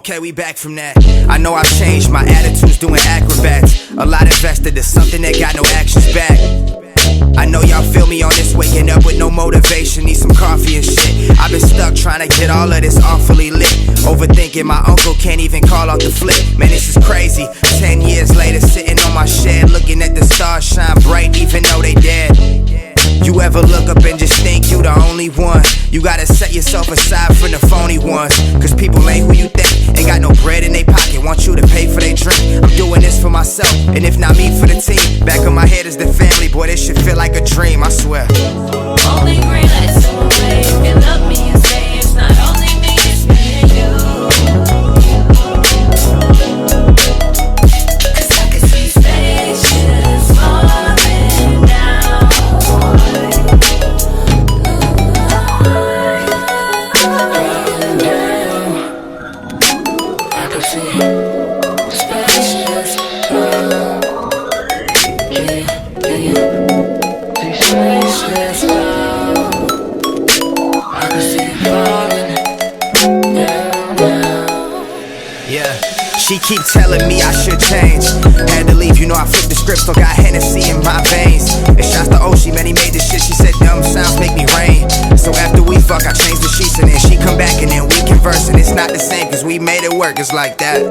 Okay, we back from that. I know I've changed, my attitude's doing acrobats. A lot invested to something that got no actions back. I know y'all feel me on this, waking up with no motivation, need some coffee and shit. I've been stuck trying to get all of this awfully lit. Overthinking, my uncle can't even call off the flip. Man, this is crazy. 10 years later, sitting on my shed, looking at the stars shine bright even though they dead. You ever look up and just think you the only one? You gotta set yourself aside from the phony ones. Cause people ain't who you think, ain't got no bread in their pocket, want you to pay for their drink. I'm doing this for myself, and if not me, for the team. Back of my head is the family, boy, this shit feel like a dream, I swear. Only green lights in the way. If you love me and say it's not only me, it's me and you. Cause I can see spaceships falling down. I can see spaceships falling. Yeah, she keep telling me I should change. Had to leave, you know I flipped the script, still got Hennessy in my veins. And shouts to Oshi, man, he made this shit. She said dumb sounds make me rain. So after we fuck, I changed the sheets and then she come back and then we converse. And it's not the same cause we made it work, it's like that.